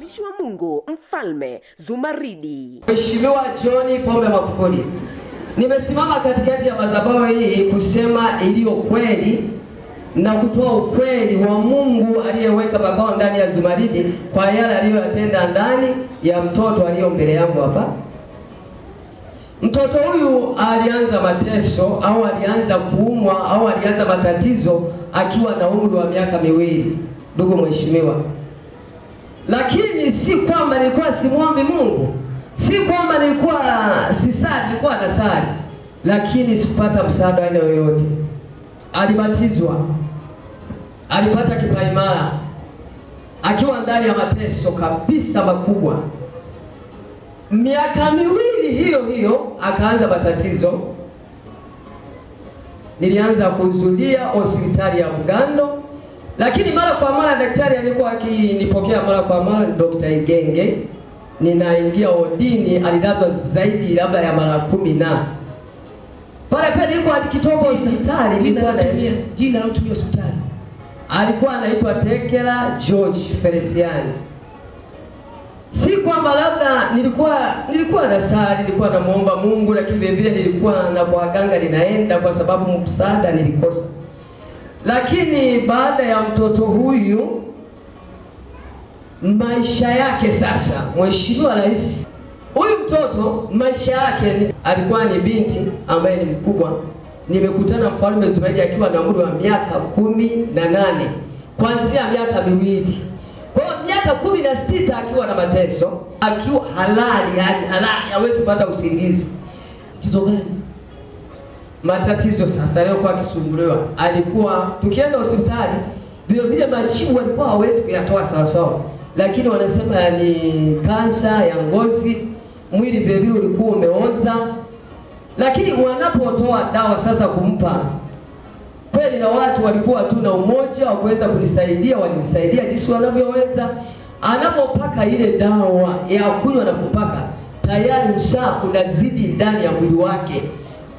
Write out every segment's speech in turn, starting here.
mtumishi wa Mungu Mfalme Zumaridi. Mheshimiwa John Pombe Magufuli, nimesimama katikati ya madhabahu hii kusema iliyo kweli na kutoa ukweli wa Mungu aliyeweka makao ndani ya Zumaridi kwa yale aliyoyatenda ndani ya mtoto aliyo mbele yangu hapa. Mtoto huyu alianza mateso au alianza kuumwa au alianza matatizo akiwa na umri wa miaka 2, ndugu mheshimiwa. Lakini si kwamba nilikuwa simuombi Mungu, si kwamba nilikuwa sisali, nilikuwa nasali, lakini sikupata msaada aina yoyote. Alibatizwa, alipata kipaimara akiwa ndani ya mateso kabisa makubwa. Miaka 2 hiyo hiyo akaanza matatizo. Nilianza kuhudhuria hospitali ya Bugando, lakini mara kwa mara daktari alikuwa akinipokea mara kwa mara, Dr. Igenge. Ninaingia odini, alilazwa zaidi labda ya mara 10 na pale pale nilikuwa akitoka hospitali. Jina la hospitali alikuwa anaitwa Tekela George Feliciani. Si kwamba labda nilikuwa nasali, nilikuwa namuomba Mungu, lakini vile vile nilikuwa na kwa waganga ninaenda kwa sababu msaada nilikosa. Lakini baada ya mtoto huyu, maisha yake sasa, Mheshimiwa Rais, huyu mtoto maisha yake alikuwa ni binti ambaye ni mkubwa. Nimekutana Mfalme Zumaridi akiwa na umri wa miaka 18, kuanzia miaka 2. Kwa miaka 16 akiwa na mateso, akiwa halali, yani halali, hawezi kupata usingizi. Tatizo gani? Matatizo sasa leo kwa kisumbuliwa. Alikuwa tukienda hospitali, vile vile majibu walikuwa hawezi kuyatoa sawa sawa. Lakini wanasema ni kansa ya ngozi, mwili vile vile ulikuwa umeoza. Lakini wanapotoa dawa sasa kumpa, kweli na watu walikuwa tu na umoja wa kuweza kunisaidia, walinisaidia jinsi wanavyoweza. Anapopaka ile dawa ya kunywa na kupaka, tayari usaha unazidi ndani ya mwili wake.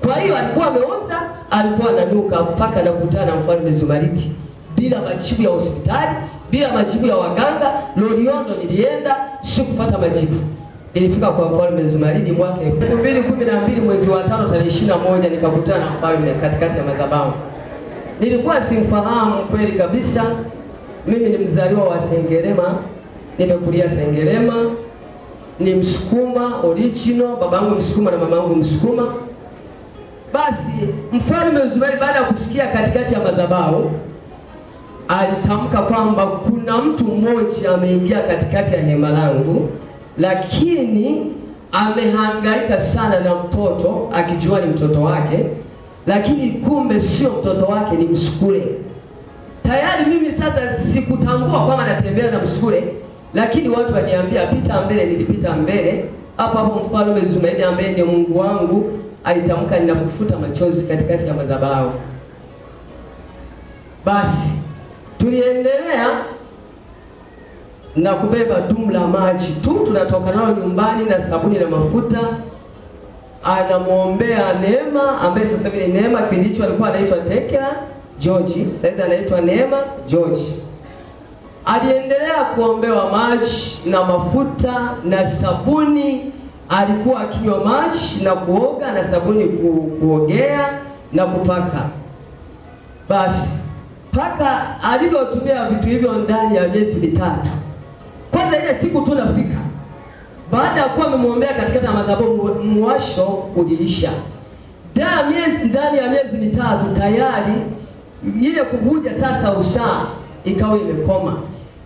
Kwa hiyo alikuwa ameoza, alikuwa ananuka mpaka nakutana na Mfalme Zumaridi bila majibu ya hospitali, bila majibu ya waganga. Loliondo nilienda, sikupata majibu. Nilifika kwa Mfalme Zumaridi mwaka 2012 mwezi wa 5 tarehe 21, nikakutana na mfalme katikati ya madhabahu. Nilikuwa simfahamu kweli kabisa. Mimi ni mzaliwa wa Sengerema, nimekulia Sengerema, ni Msukuma original, babangu Msukuma na mamangu Msukuma. Basi Mfalme Zumaridi baada ya kusikia katikati ya madhabahu, alitamka kwamba kuna mtu mmoja ameingia katikati ya hema langu, lakini amehangaika sana na mtoto, akijua ni mtoto wake, lakini kumbe sio mtoto wake, ni msukule. Tayari mimi sasa sikutambua kwamba natembea na msukule, lakini watu waniambia pita mbele. Nilipita mbele. Hapo Mfalme Zumaridi ambaye ni Mungu wangu alitamka, ninakufuta machozi katikati ya madhabahu. Basi tuliendelea na kubeba dumu la maji tu, tunatoka nao nyumbani na sabuni na mafuta. Anamuombea Neema ambaye sasa hivi Neema, kipindi hicho alikuwa anaitwa Tekela George, sasa anaitwa Neema George. Aliendelea kuombewa maji na mafuta na sabuni. Alikuwa akinywa maji na kuoga na sabuni, kuogea na kupaka. Basi paka alivyotumia vitu hivyo ndani ya miezi 3. Kwanza ile siku tu nafika, baada ya kuwa amemwombea katikati ya madhabahu, mwasho uliisha. Ndani ya miezi 3 tayari ile kuvuja sasa usaha ikawa imekoma.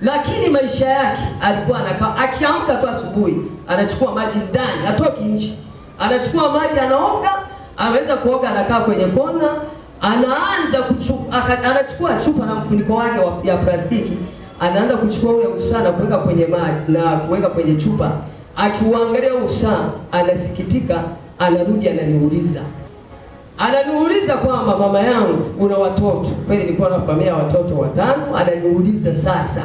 Lakini maisha yake alikuwa anakaa, akiamka tu asubuhi anachukua maji ndani, hatoki nje. Anachukua maji, anaoga, anaweza kuoga, anakaa kwenye kona, anachukua chupa na mfuniko wake ya plastiki, anaanza kuchukua ule usaha na kuweka kwenye maji na kuweka kwenye chupa. Akiuangalia usaha anasikitika, anarudi ananiuliza kwamba mama yangu, una watoto? Kweli nilikuwa na familia ya watoto 5. Ananiuliza sasa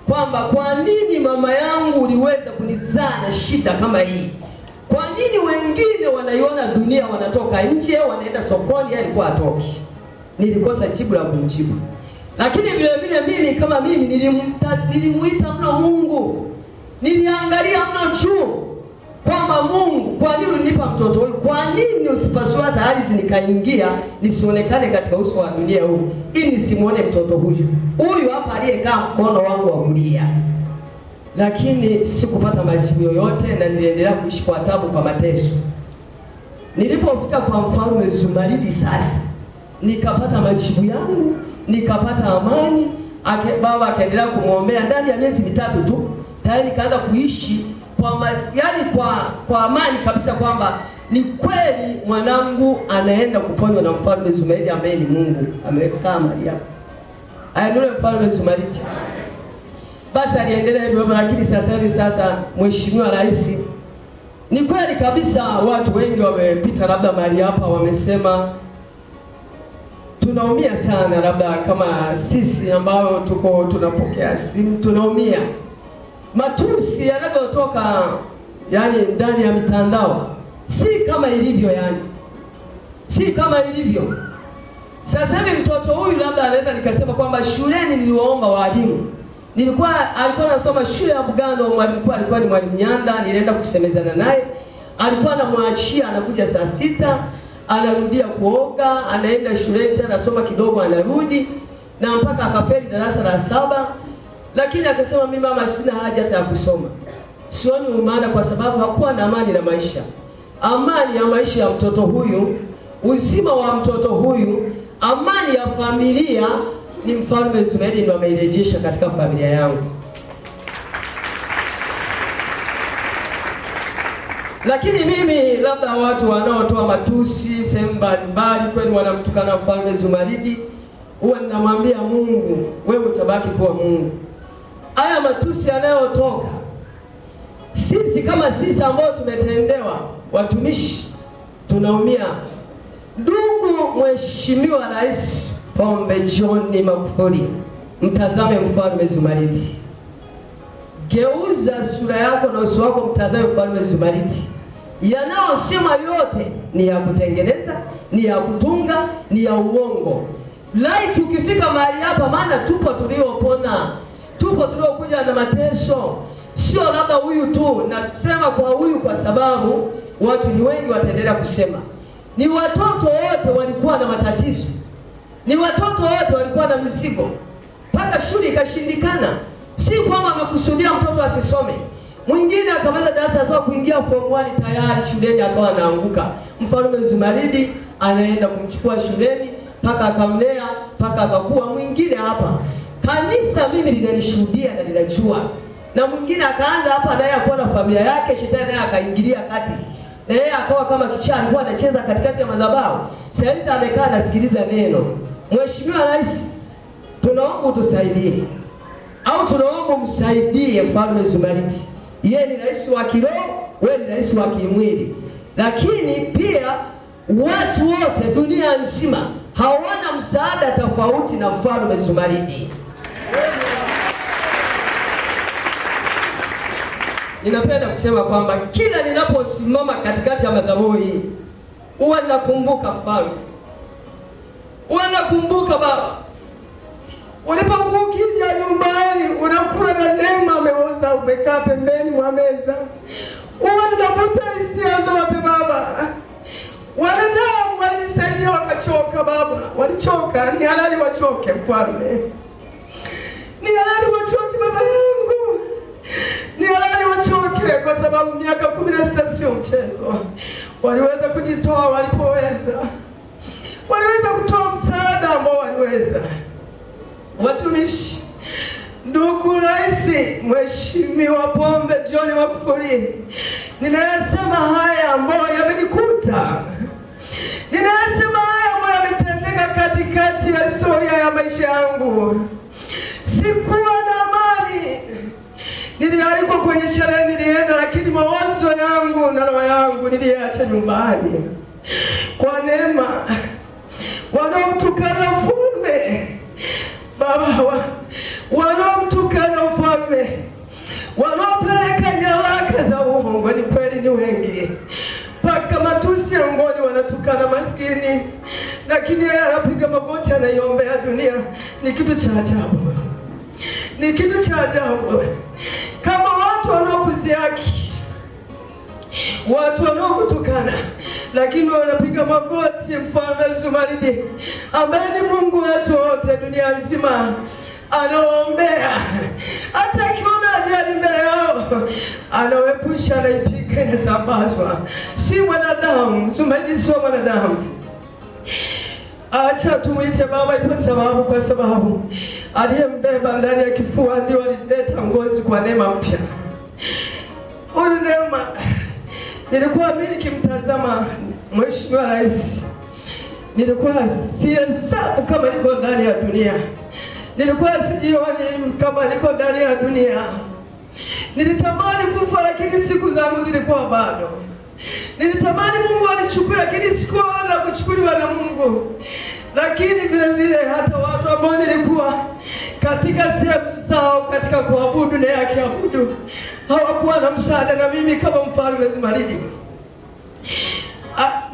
kwamba kwa nini mama yangu uliweza kunizaa na shida kama hii? Kwa nini wengine wanaiona dunia, wanatoka nje, wanaenda sokoni, alikuwa atoki? Nilikosa jibu la kumjibu. Lakini vile vile mimi kama mimi nilimuita mno Mungu. Niliangalia mno juu kwamba Mungu, kwa nini unipa mtoto huyu? Kwa nini usipasue hata ardhi nikaingia nisionekane katika uso wa dunia huu, ili nisimuone mtoto huyu hapa aliyekaa mkono wangu wa kulia? Lakini sikupata majibu yoyote, na niliendelea kuishi kwa taabu, kwa mateso. Nilipofika kwa Mfalme Zumaridi sasa, nikapata majibu yangu, nikapata amani. Baba akaendelea kumwombea. Ndani ya miezi mitatu tu tayari nikaanza kuishi kwa amani kabisa, kwamba ni kweli mwanangu anaenda kuponywa na Mfalme Zumaridi ambaye ni Mungu amekaa mahali hapa. Ainuliwe Mfalme Zumaridi. Basi aliendelea hivyo, lakini sasa Mheshimiwa Rais, ni kweli kabisa watu wengi wamepita labda mahali hapa wamesema tunaumia sana, labda kama sisi ambao tuko tunapokea simu tunaumia. Matusi yanayotoka ndani ya mitandao si kama ilivyo, si kama ilivyo. Sasa hivi mtoto huyu labda anaweza nikasema kwamba shuleni niliwaomba walimu. Alikuwa anasoma shule ya Bugando, mwalimu alikuwa ni Mwalimu Nyanda, nilienda kusemezana naye. Alikuwa anamwachia, anakuja saa 6, anarudia kuoga, anaenda shuleni tena anasoma kidogo anarudi, na mpaka akafeli darasa la 7. Lakini akasema mimi mama, sina haja hata ya kusoma. Sioni umaana, kwa sababu hakuwa na amani na maisha. Amani ya maisha ya mtoto huyu, uzima wa mtoto huyu, amani ya familia ni Mfalme Zumaridi ndio ameirejesha katika familia yangu. Lakini mimi, labda watu wanaotoa matusi sehemu mbalimbali kweli wanamtukana Mfalme Zumaridi, huwa ninamwambia Mungu, wewe utabaki kuwa Mungu. Haya matusi yanayotoka, sisi ambao tumetendewa, watumishi, tunaumia. Ndugu Mheshimiwa Rais Pombe John Magufuli, mtazame Mfalme Zumaridi. Geuza sura yako na uso wako, mtazame Mfalme Zumaridi. Yanayosema yote ni ya kutengeneza, ni ya kutunga, ni ya uongo. Laiti ukifika mahali hapa, maana tupo tuliopona, tupo tuliokuja na mateso. Sio labda huyu tu, nasema kwa huyu kwa sababu watu ni wengi wataendelea kusema. Ni watoto wote walikuwa na matatizo. Ni watoto wote walikuwa na mizigo. Mpaka shule ikashindikana. Si kwamba amekusudia mtoto asisome. Mwingine akamaliza darasa sawa kuingia form 1 tayari shuleni akawa anaanguka. Mfalme Zumaridi anaenda kumchukua shuleni mpaka akamlea mpaka akakuwa. Mwingine hapa kanisa mimi linanishuhudia na linajua. Na mwingine akaanza hapa naye akawa na familia yake, shetani naye akaingilia kati. Na yeye akawa kama kichaa, alikuwa anacheza katikati ya madhabahu. Sasa hivi amekaa anasikiliza neno. Mheshimiwa Rais, tunaomba utusaidie. Au tunaomba msaidie Mfalme Zumaridi. Yeye ni rais wa kiroho, wewe ni rais wa kimwili. Lakini pia watu wote dunia nzima hawana msaada tofauti na Mfalme Zumaridi. Ninapenda kusema kwamba kila ninaposimama katikati ya madhabahu hii, huwa nakumbuka Mfalme. Huwa nakumbuka Baba. Ulipokuwa ukija nyumbani, unakula na neema ameoza umekaa pembeni mwa meza. Huwa ninavuta hisia zote Baba. Wanadamu walinisaidia wakachoka Baba. Walichoka, ni halali wachoke Mfalme. Ni halali wachoke Baba yangu. Ni halali wachoke kwa sababu miaka 16 sio mchezo. Waliweza kujitoa walipoweza. Waliweza kutoa msaada ambao waliweza. Watumishi, ndugu Rais Mheshimiwa Pombe John Magufuli, ninayasema haya ambayo yamenikuta. Ninayasema haya ambayo yametendeka katikati ya historia ya maisha yangu. Sikuwa na amani. Nilialikwa kwenye sherehe, nilienda, lakini mawazo yangu na roho yangu niliacha nyumbani. Kwa neema wanaomtukana mfalme Baba, wanaomtukana mfalme, wanaopeleka nyaraka za uongo, ni kweli ni wengi. Paka matusi ya ngoni wanatukana maskini, lakini yeye anapiga magoti anaiombea dunia. Ni kitu cha ajabu. Ni kitu cha ajabu. Kama watu wanaokuzia watu wanaokutukana, lakini wanapiga magoti Mfalme Zumaridi ambaye ni Mungu wetu wote dunia nzima, anaombea. Hata akiona ajali mbele yao, anawepusha, anaipiga, inasambazwa. Si mwanadamu, Zumaridi sio mwanadamu. Acha tumuite Baba kwa sababu aliyembeba ndani ya kifua ndio alileta ngozi kwa neema mpya. Huyu Neema, nilikuwa mimi nikimtazama Mheshimiwa Rais, nilikuwa sihesabu kama niko ndani ya dunia, nilikuwa sijioni kama niko ndani ya dunia. Nilitamani kufa, lakini siku zangu zilikuwa bado. Nilitamani Mungu anichukue, lakini sikuona kuchukuliwa na Mungu. Lakini vile vile hata watu ambao nilikuwa katika sehemu zao katika kuabudu na yakiabudu hawakuwa na msaada na mimi kama Mfalme Zumaridi.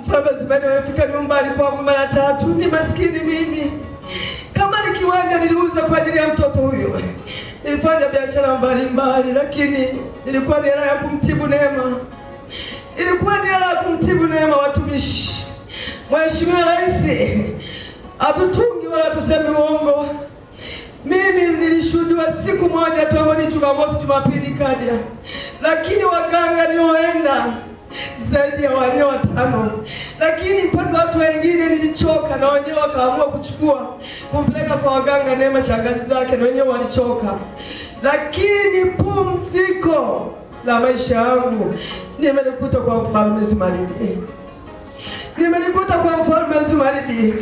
Mfalme Zumaridi amefika nyumbani kwangu mara 3. Ni maskini mimi. Kama ni kiwanja niliuza kwa ajili ya mtoto huyo. Nilifanya biashara mbalimbali, lakini ilikuwa ni hela ya kumtibu Neema. Ilikuwa ni hela ya kumtibu Neema, watumishi. Mheshimiwa Rais, hatutungi wala tuseme uongo. Mimi nilishuhudia siku moja tu, ni Jumamosi, Jumapili kaja. Lakini waganga nioenda zaidi ya 4 au 5. Lakini mpaka watu wengine nilichoka, na wenyewe wakaamua kuchukua kumpeleka kwa waganga Neema, shangazi zake, na wenyewe walichoka. Lakini pumziko la maisha yangu nimelikuta kwa Mfalme Zumaridi. Nimelikuta kwa Mfalme Zumaridi.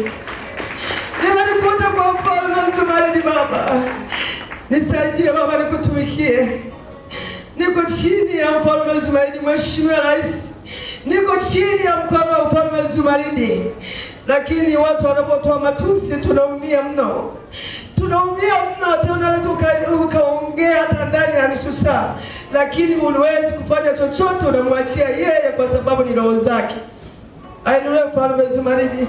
Nimelikuta kwa Mfalme Zumaridi. Baba, nisaidie Baba, nikutumikie. Niko chini ya Mfalme Zumaridi. Mheshimiwa Rais, niko chini ya mkono wa Mfalme Zumaridi. Lakini watu wanapotoa matusi tunaumia mno. Tunaumia mno. Hata unaweza ukaongea hata ndani ya nusu saa, lakini huwezi kufanya chochote, unamwachia yeye kwa sababu ni roho zake. Ainuliwe Mfalme Zumaridi.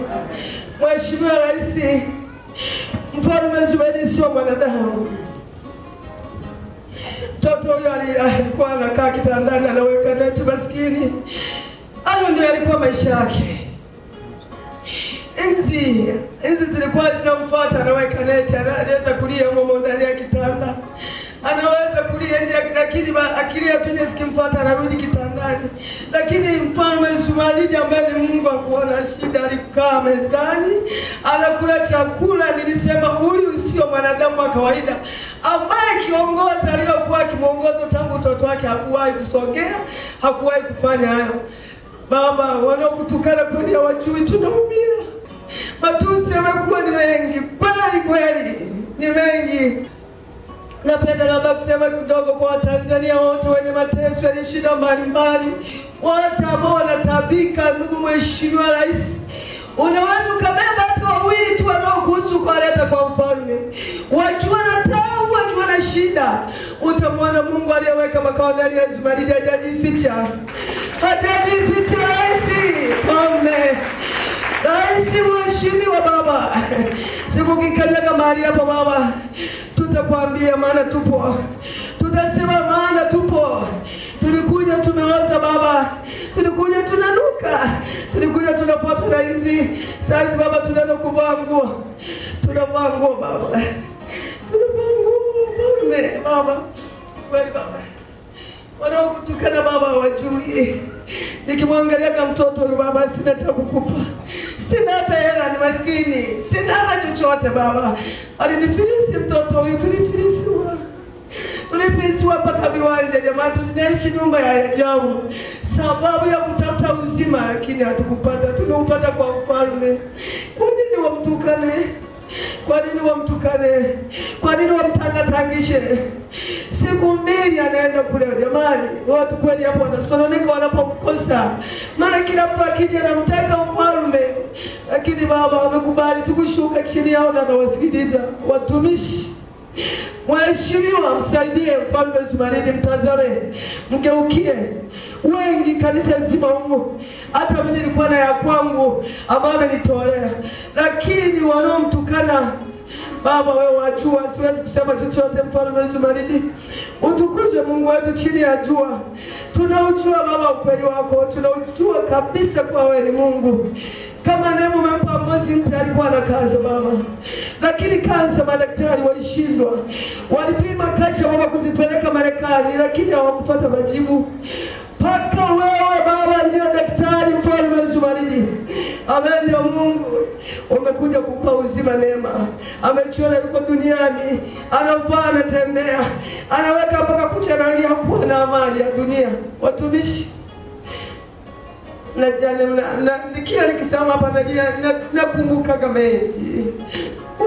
Mheshimiwa Rais, Mfalme Zumaridi sio mwanadamu. Mtoto huyo alikuwa anakaa kitandani, anaweka neti, maskini. Hayo ndio alikuwa maisha yake. Enzi zilikuwa zinamfuata, anaweka neti, anaweza kulia humo ndani ya kitanda. Anaweza kulia nje, lakini akilia tu nisikimfuata, anarudi kitandani. Lakini Mfalme Zumaridi ambaye ni Mungu akuona shida, alikaa mezani, anakula chakula. Nilisema huyu sio mwanadamu wa kawaida, ambaye kiongozi aliyokuwa kimongozo tangu utoto wake hakuwahi kusogea, hakuwahi kufanya hayo. Baba, wanaokutukana kweli hawajui, tunaumia. Matusi yamekuwa ni mengi, kweli ni mengi. Napenda labda kusema kidogo kwa Watanzania wote wenye mateso ya shida mbalimbali, wote ambao wanatabika. Ndugu Mheshimiwa Rais, unaweza ukabeba hata 2 tu wanaokuhusu kuwaleta kwa Mfalme, wakiwa na taabu, wakiwa na shida. Utamwona Mungu aliyeweka makao ndani ya Zumaridi, hajajificha. Rais, Mheshimiwa Baba, siku kikanyaga mahali hapa Baba, tutakwambia maana tupo. Tutasema maana tupo. Tulikuja tumeoza Baba. Tulikuja tunanuka. Tulikuja tunapata na hizi. Sasa Baba tunaenda kuvaa nguo. Tunavaa nguo Baba. Tunavaa nguo Baba. Kweli Baba, wanaokutukana Baba wajui. Nikimwangalia kama mtoto huyu Baba, sina cha kukupa. Sina hata hela, ni maskini. Sina hata chochote Baba. Alinifilisi mtoto huyu, tulifilisiwa mpaka viwanja jamani. Tunaishi nyumba ya ajabu sababu ya kutafuta uzima, lakini hatukupata. Tumeupata kwa Mfalme. Kwa nini wamtukane? Kwa nini wamtukane? Kwa nini wamtangatangishe? Siku 2 anaenda kule jamani. Watu kweli hapo wanasononeka wanapomkosa. Maana kila mtu akija anamtaka Mfalme. Lakini Baba amekubali tukushuka chini yao na anawasikiliza. Watumishi, Mheshimiwa, msaidie Mfalme Zumaridi, mtazame, mgeukie. Wengi kanisa nzima huko, hata mimi nilikuwa na ya kwangu ambayo amenitolea, lakini wanaomtukana Baba wewe wajua, siwezi kusema chochote. Mfalme Zumaridi, utukuzwe Mungu wetu chini ya jua. Tunaujua Baba ukweli wako, tunaujua kabisa kwa wewe ni Mungu. Kama Neema umempa ngozi mpya, alikuwa na kansa Baba, lakini kansa madaktari walishindwa. Walipima kacha Baba kuzipeleka Marekani, lakini hawakupata majibu. Paka wewe Baba ndio daktari. Mfalme Zumaridi, amen ya Mungu, umekuja kumpa uzima Neema. Amechiona yuko duniani, anavaa, anatembea, anaweka mpaka kucha rangi ya kuwa na amani ya dunia. Watumishi na kila nikisema hapa nakumbuka mengi.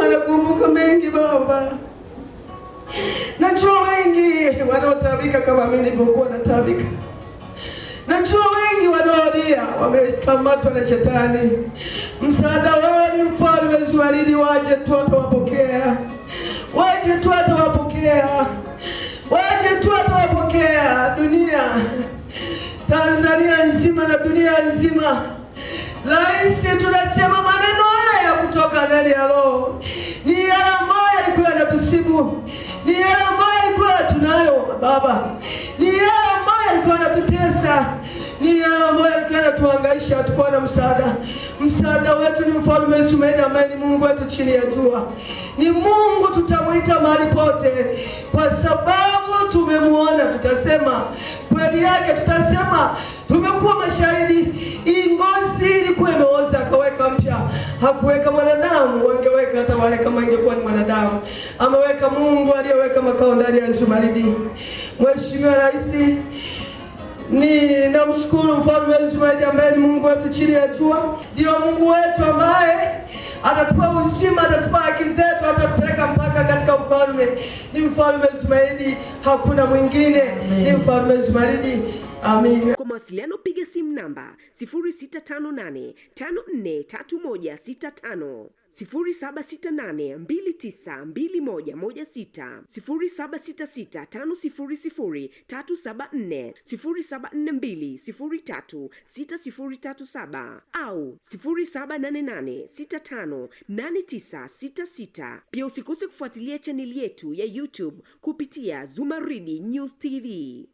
Wanakumbuka mengi Baba. Najua wengi wanaotabika kama mimi nilivyokuwa natabika. Najua wengi wanaolia wamekamatwa na shetani. Msaada wao ni Mfalme Zumaridi, waje tu atawapokea. Waje tu atawapokea. Waje tu atawapokea. Dunia, Tanzania nzima na dunia nzima. Rais, tunasema maneno haya kutoka ndani ya roho. Ni yale ambayo alikuwa anatusibu. Ni yale ambayo alikuwa tunayo Baba. Ni yale ambayo alikuwa anatutesa. Ni yale ambayo alikuwa anatuhangaisha, hatukuwa na msaada. Msaada wetu ni Mfalme Zumaridi ambaye ni Mungu wetu chini ya jua. Ni Mungu tutamuita mahali pote, kwa sababu tumemuona. Tutasema kweli yake, tutasema tumekuwa mashahidi. Ngozi ilikuwa imeoza, akaweka mpya. Hakuweka mwanadamu, wangeweka hata wale kama ingekuwa ni mwanadamu. Ameweka Mungu aliyeweka makao ndani ya Zumaridi. Mheshimiwa Rais, namshukuru Mfalme Zumaridi ambaye ni Mungu wetu chini ya jua. Ndio Mungu wetu ambaye atatupa uzima, atatupa haki zetu, atatupeleka mpaka katika ufalme. Ni Mfalme Zumaridi, hakuna mwingine. Ni Mfalme Zumaridi. Amin. Kwa mawasiliano piga simu namba 0658 543165, 0768292116, 0766500374, 0742036037 au 0788658966. Pia usikose kufuatilia chaneli yetu ya YouTube kupitia Zumaridi News TV.